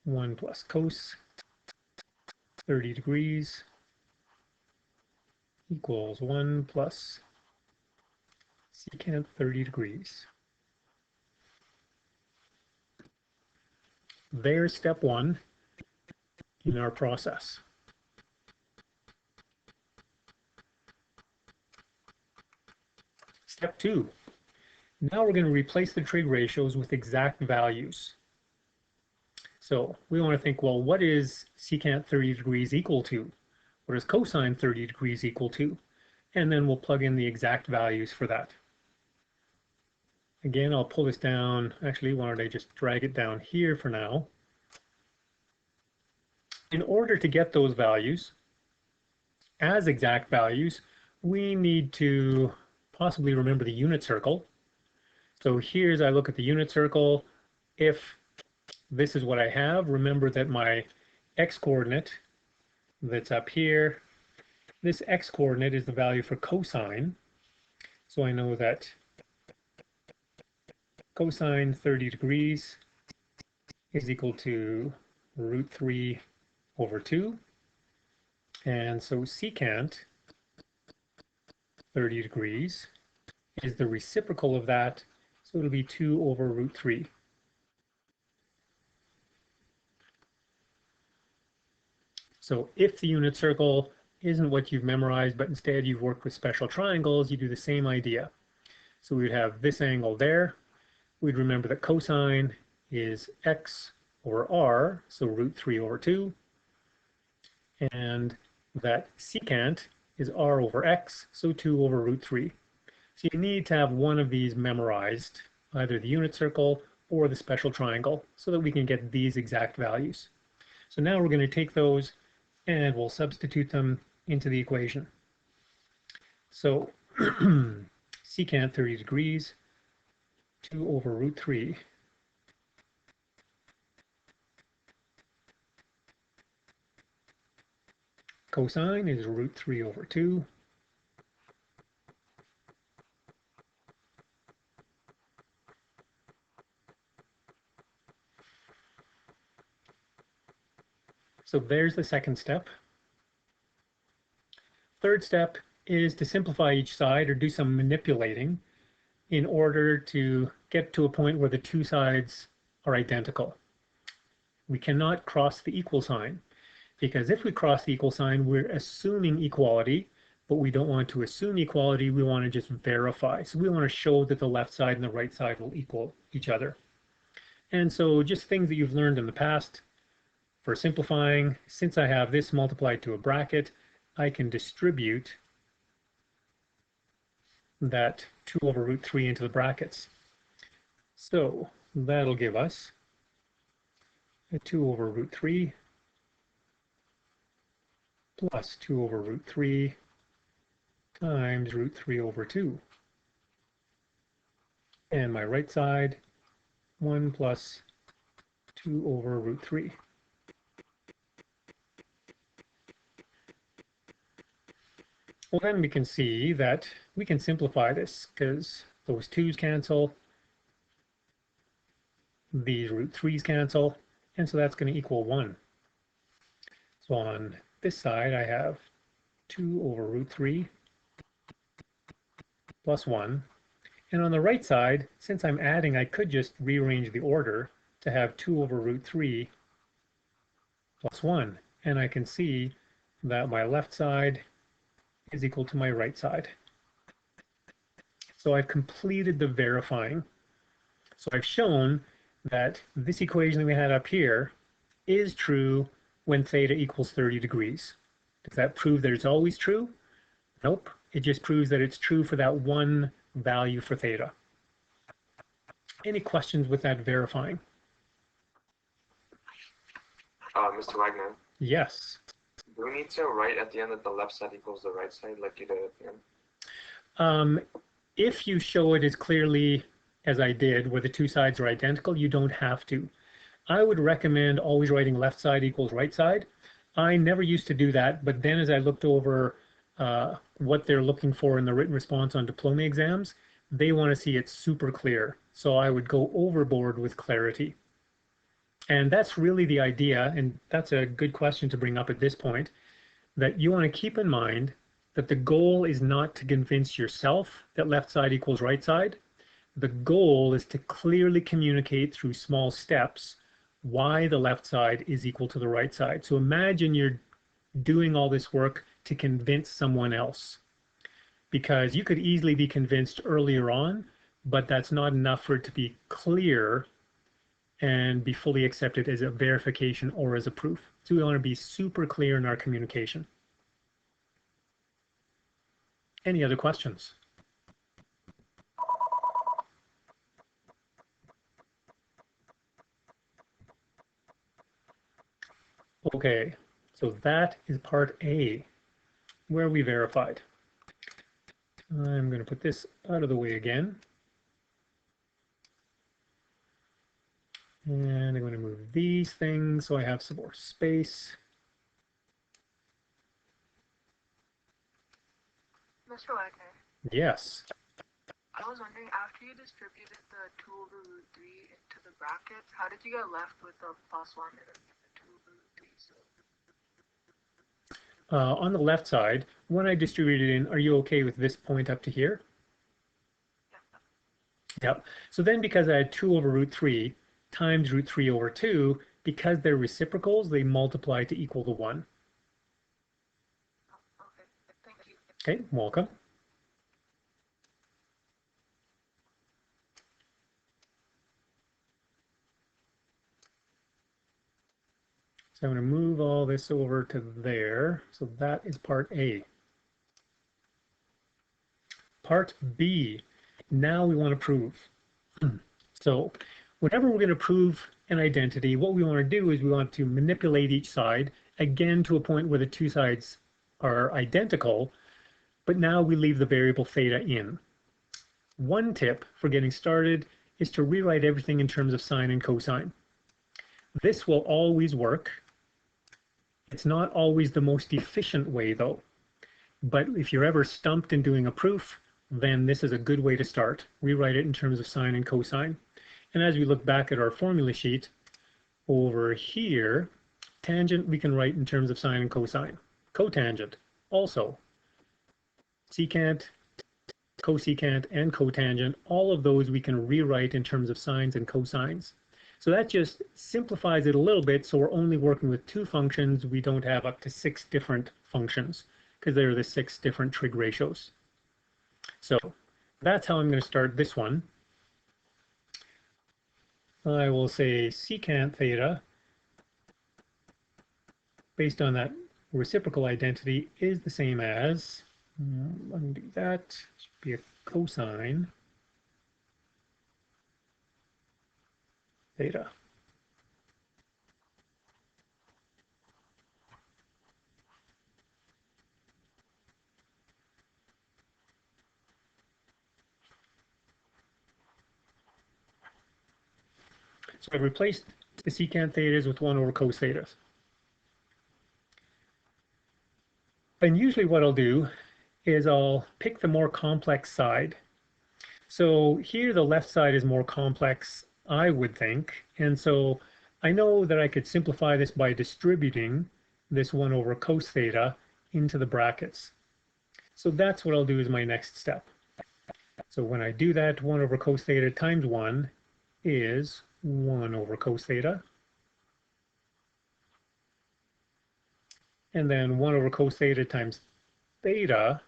1 plus cos 30 degrees equals 1 plus secant 30 degrees. There's step 1 in our process. Step 2. Now we're going to replace the trig ratios with exact values. So we want to think, well, what is secant 30 degrees equal to? What is cosine 30 degrees equal to? And then we'll plug in the exact values for that. Again, I'll pull this down. Actually, why don't I just drag it down here for now? In order to get those values as exact values, we need to possibly remember the unit circle. So here's, I look at the unit circle. If this is what I have, remember that my x-coordinate that's up here, this x-coordinate is the value for cosine. So I know that cosine 30 degrees is equal to root 3 over 2. And so secant 30 degrees is the reciprocal of that, so it'll be 2 over root 3. So if the unit circle isn't what you've memorized, but instead you've worked with special triangles, you do the same idea. So we'd have this angle there. We'd remember that cosine is x over r, so root 3 over 2. And that secant is r over x, so 2 over root 3. So you need to have one of these memorized, either the unit circle or the special triangle, so that we can get these exact values. So now we're going to take those and we'll substitute them into the equation. So secant 30 degrees, 2 over root 3 Cosine is root 3 over 2. So there's the second step. Third step is to simplify each side or do some manipulating in order to get to a point where the two sides are identical. We cannot cross the equal sign, because if we cross the equal sign, we're assuming equality, but we don't want to assume equality, we want to just verify. So we want to show that the left side and the right side will equal each other. And so just things that you've learned in the past. For simplifying, since I have this multiplied to a bracket, I can distribute that 2 over root 3 into the brackets. So that'll give us a 2 over root 3 plus 2 over root 3 times root 3 over 2. And my right side, 1 plus 2 over root 3. Well, then we can see that we can simplify this because those 2's cancel, these root 3's cancel, and so that's going to equal 1. So on this side, I have 2 over root 3 plus 1. And on the right side, since I'm adding, I could just rearrange the order to have 2 over root 3 plus 1. And I can see that my left side is equal to my right side. So I've completed the verifying. So I've shown that this equation that we had up here is true when theta equals 30 degrees. Does that prove that it's always true? Nope. It just proves that it's true for that one value for theta. Any questions with that verifying? Mr. Wagner, Yes. do we need to write at the end that the left side equals the right side like you did at the end? If you show it as clearly as I did, where the two sides are identical, you don't have to. I would recommend always writing left side equals right side. I never used to do that, but then as I looked over what they're looking for in the written response on diploma exams, they want to see it super clear. So I would go overboard with clarity. And that's really the idea, and that's a good question to bring up at this point, that you want to keep in mind that the goal is not to convince yourself that left side equals right side. The goal is to clearly communicate through small steps why the left side is equal to the right side. So imagine you're doing all this work to convince someone else, because you could easily be convinced earlier on, but that's not enough for it to be clear and be fully accepted as a verification or as a proof. So we want to be super clear in our communication. Any other questions? Okay, so that is part A, where we verified. I'm going to put this out of the way again. And I'm going to move these things so I have some more space. Mr. Wagner, Yes. I was wondering, after you distributed the 2 over root 3 into the brackets, how did you get left with the plus 1 and the 2 over root 3? So, On the left side, when I distributed in, are you okay with this point up to here? yeah. Yep. So then because I had 2 over root 3 times root 3 over 2, because they're reciprocals, they multiply to equal to 1. Oh, okay. Thank you. Okay, welcome. So I'm going to move all this over to there. So that is part A. Part B, now we want to prove. So whenever we're going to prove an identity, what we want to do is we want to manipulate each side, again to a point where the two sides are identical, but now we leave the variable theta in. One tip for getting started is to rewrite everything in terms of sine and cosine. This will always work It's not always the most efficient way though. But if you're ever stumped in doing a proof, then this is a good way to start. Rewrite it in terms of sine and cosine. And as we look back at our formula sheet, over here, tangent we can write in terms of sine and cosine. Cotangent also. Secant, cosecant, and cotangent, all of those we can rewrite in terms of sines and cosines. So that just simplifies it a little bit, so we're only working with 2 functions. We don't have up to 6 different functions, because there are the 6 different trig ratios. So that's how I'm going to start this one. I will say secant theta, based on that reciprocal identity, is the same as, let me do that, should be a cosine theta. So I've replaced the secant thetas with 1 over cos thetas. And usually what I'll do is I'll pick the more complex side. So here the left side is more complex, I would think. And so I know that I could simplify this by distributing this 1 over cos theta into the brackets. So that's what I'll do as my next step. So when I do that, 1 over cos theta times 1 is 1 over cos theta. And then 1 over cos theta times theta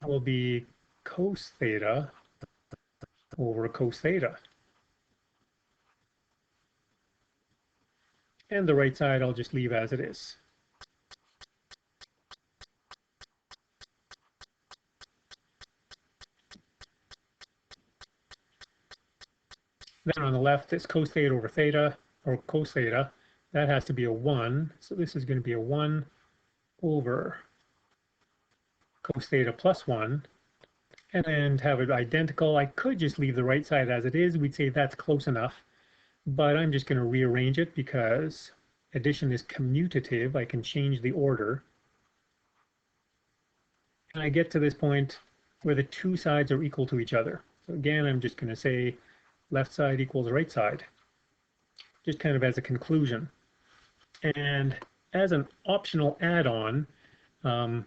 will be cos theta over cos theta. And the right side I'll just leave as it is. Then on the left it's cos theta over theta, or cos theta. That has to be a 1. So this is going to be a 1 over cos theta plus 1. And then to have it identical, I could just leave the right side as it is. We'd say that's close enough. But I'm just going to rearrange it because addition is commutative. I can change the order. And I get to this point where the 2 sides are equal to each other. So again, I'm just going to say left side equals right side, just kind of as a conclusion. And as an optional add-on, when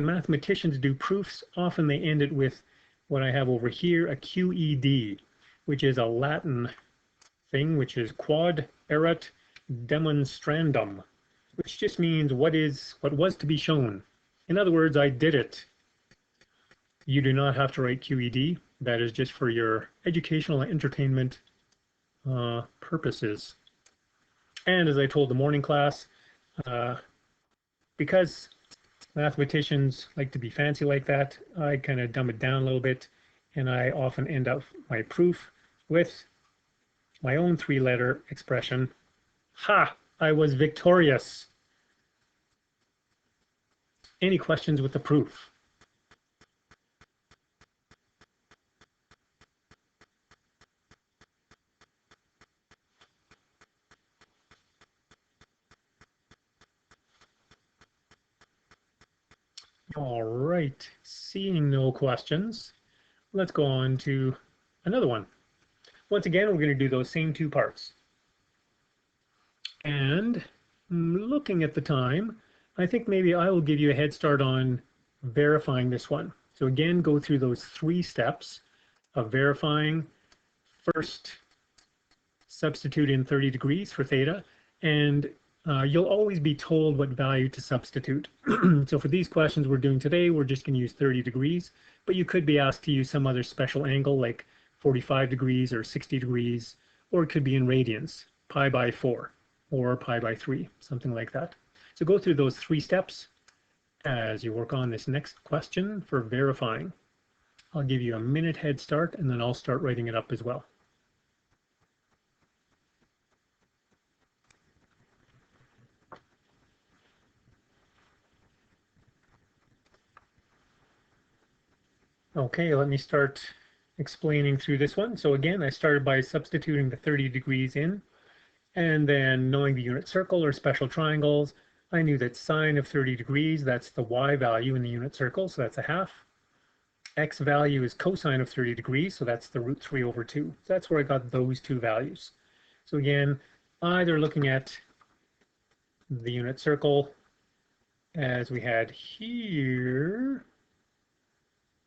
mathematicians do proofs, often they end it with what I have over here, a QED, which is a Latin thing, which is quod erat demonstrandum, which just means what was to be shown. In other words, I did it. You do not have to write QED. That is just for your educational and entertainment purposes. And as I told the morning class, because mathematicians like to be fancy like that, I kind of dumb it down a little bit, and I often end up my proof with my own 3-letter expression. Ha! I was victorious. Any questions with the proof? All right, seeing no questions, let's go on to another one. Once again, we're going to do those same 2 parts. And looking at the time, I think maybe I will give you a head start on verifying this one. So again, go through those 3 steps of verifying. First, substitute in 30 degrees for theta, and you'll always be told what value to substitute. So for these questions we're doing today, we're just going to use 30 degrees, but you could be asked to use some other special angle like 45 degrees or 60 degrees, or it could be in radians, pi by 4 or pi by 3, something like that. So go through those 3 steps as you work on this next question for verifying. I'll give you a minute head start, and then I'll start writing it up as well. Okay, let me start explaining through this one. So again, I started by substituting the 30 degrees in, and then knowing the unit circle or special triangles, I knew that sine of 30 degrees, that's the y value in the unit circle, so that's a half. X value is cosine of 30 degrees, so that's the root 3 over 2. So that's where I got those two values. So again, either looking at the unit circle as we had here,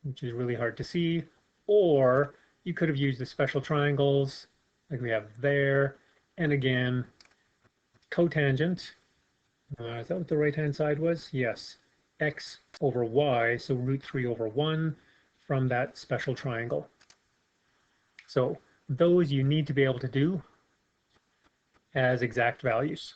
which is really hard to see, or you could have used the special triangles like we have there, and again, cotangent, is that what the right-hand side was? Yes, x over y, so root 3 over 1 from that special triangle. So those you need to be able to do as exact values.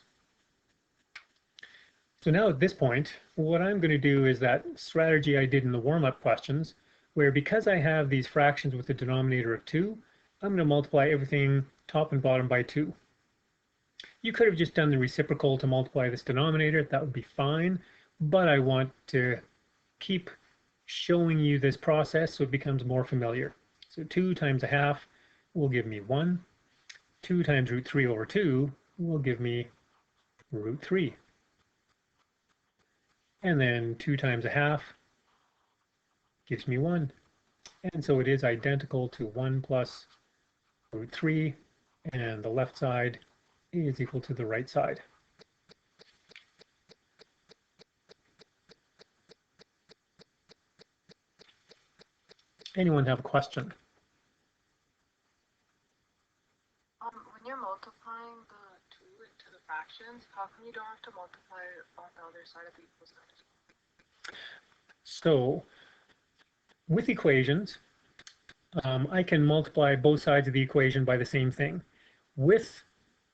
So now at this point, what I'm going to do is that strategy I did in the warm-up questions, where because I have these fractions with a denominator of 2, I'm going to multiply everything top and bottom by 2. You could have just done the reciprocal to multiply this denominator, that would be fine, but I want to keep showing you this process so it becomes more familiar. So 2 times a half will give me 1. 2 times root 3 over 2 will give me root 3. And then 2 times a half gives me 1. And so it is identical to 1 plus root 3, and the left side is equal to the right side. Anyone have a question? When you're multiplying the 2 into the fractions, how come you don't have to multiply on the other side of the equal sign? So with equations, I can multiply both sides of the equation by the same thing. With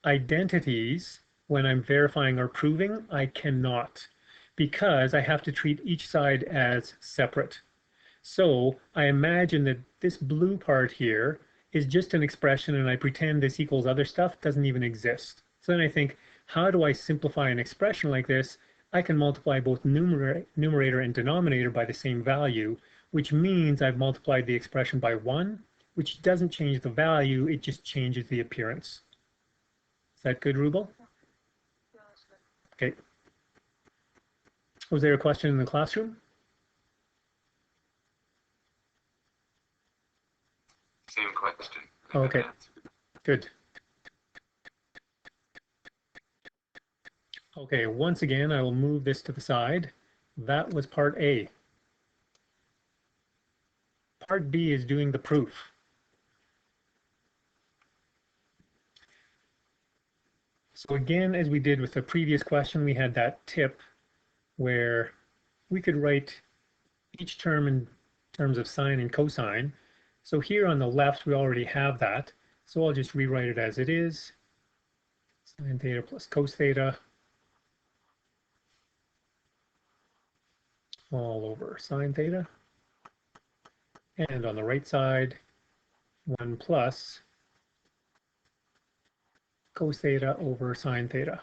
identities, when I'm verifying or proving, I cannot, because I have to treat each side as separate. So I imagine that this blue part here is just an expression, and I pretend this equals other stuff doesn't even exist. So then I think, how do I simplify an expression like this? I can multiply both numerator and denominator by the same value, which means I've multiplied the expression by 1, which doesn't change the value, it just changes the appearance. Is that good, Rubel? Yeah, that's good. Okay. Was there a question in the classroom? Same question. Okay, good. Okay, once again, I will move this to the side. That was part A. Part B is doing the proof. So again, as we did with the previous question, we had that tip where we could write each term in terms of sine and cosine. So here on the left, we already have that. So I'll just rewrite it as it is. Sine theta plus cos theta all over sine theta. And on the right side, 1 plus cos theta over sine theta.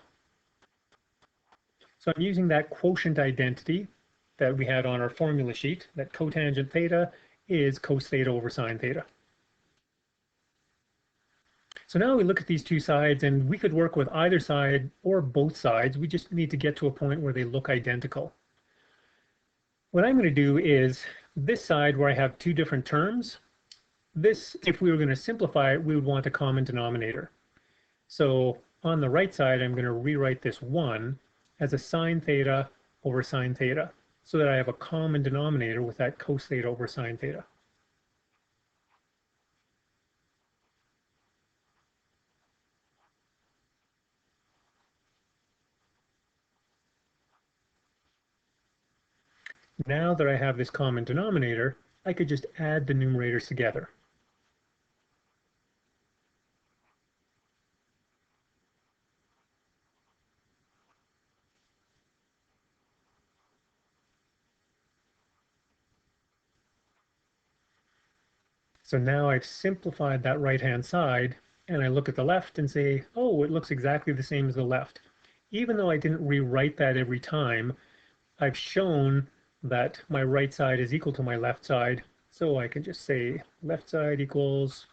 So I'm using that quotient identity that we had on our formula sheet, that cotangent theta is cos theta over sine theta. So now we look at these two sides, and we could work with either side or both sides. We just need to get to a point where they look identical. What I'm going to do is this side where I have two different terms, this, if we were going to simplify it, we would want a common denominator. So on the right side, I'm going to rewrite this 1 as a sine theta over sine theta, so that I have a common denominator with that cos theta over sine theta. Now that I have this common denominator, I could just add the numerators together. So now I've simplified that right-hand side, and I look at the left and say, oh, it looks exactly the same as the left. Even though I didn't rewrite that every time, I've shown that my right side is equal to my left side, so I can just say left side equals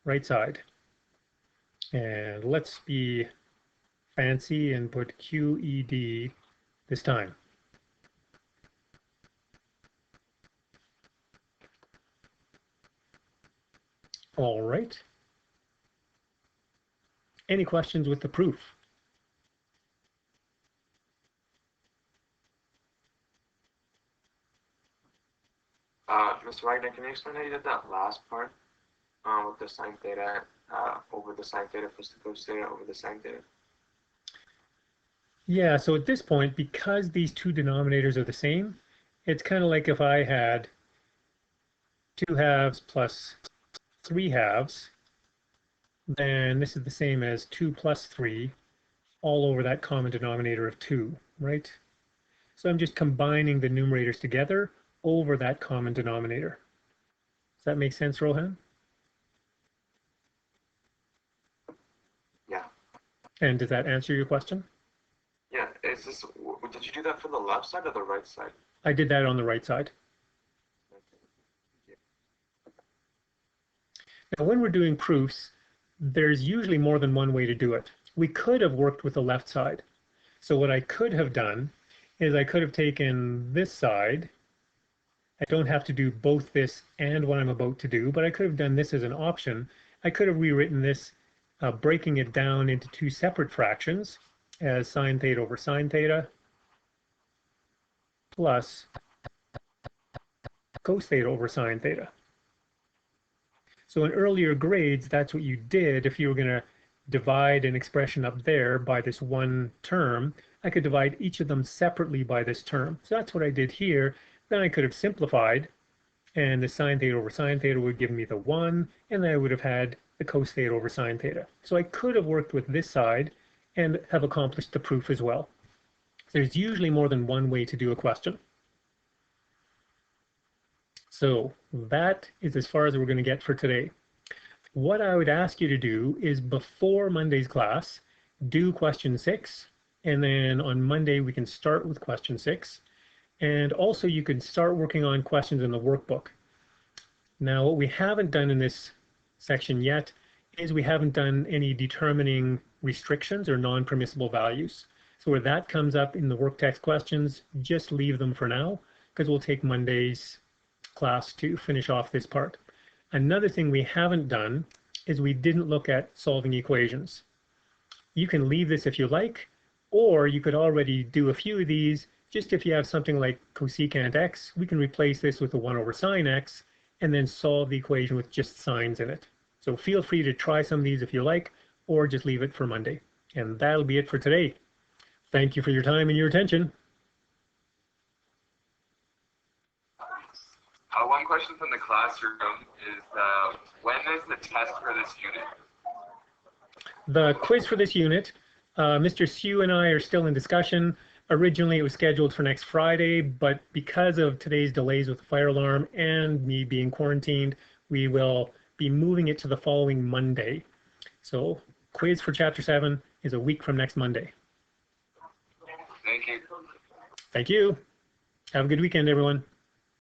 right side. And let's be fancy and put QED this time. All right. Any questions with the proof? Mr. Wagner, can you explain how you did that last part with the sine theta over the sine theta plus the cos theta over the sine theta? Yeah, so at this point, because these two denominators are the same, it's kind of like if I had 2 halves plus 3 halves, then this is the same as 2 plus 3 all over that common denominator of 2, right? So I'm just combining the numerators together over that common denominator. Does that make sense, Rohan? Yeah. And does that answer your question? Yeah. Is this? Did you do that for the left side or the right side? I did that on the right side. Now, when we're doing proofs, there's usually more than one way to do it. We could have worked with the left side. So what I could have done is I could have taken this side. I don't have to do both this and what I'm about to do, but I could have done this as an option. I could have rewritten this, breaking it down into two separate fractions as sine theta over sine theta plus cos theta over sine theta. So in earlier grades, that's what you did. If you were going to divide an expression up there by this one term, I could divide each of them separately by this term. So that's what I did here. Then I could have simplified, and the sine theta over sine theta would give me the 1, and then I would have had the cos theta over sine theta. So I could have worked with this side and have accomplished the proof as well. There's usually more than one way to do a question. So that is as far as we're going to get for today. What I would ask you to do is before Monday's class, do question 6, and then on Monday we can start with question 6. And also you can start working on questions in the workbook. Now what we haven't done in this section yet is we haven't done any determining restrictions or non-permissible values. So where that comes up in the work text questions, just leave them for now, because we'll take Monday's class to finish off this part. Another thing we haven't done is we didn't look at solving equations. You can leave this if you like, or you could already do a few of these. Just if you have something like cosecant x, we can replace this with a 1 over sine x, and then solve the equation with just signs in it. So feel free to try some of these if you like, or just leave it for Monday. And that'll be it for today. Thank you for your time and your attention. One question from the classroom is, when is the test for this unit? The quiz for this unit, Mr. Sue and I are still in discussion. Originally, it was scheduled for next Friday, but because of today's delays with the fire alarm and me being quarantined, we will be moving it to the following Monday. So quiz for Chapter 7 is a week from next Monday. Thank you. Thank you. Have a good weekend, everyone.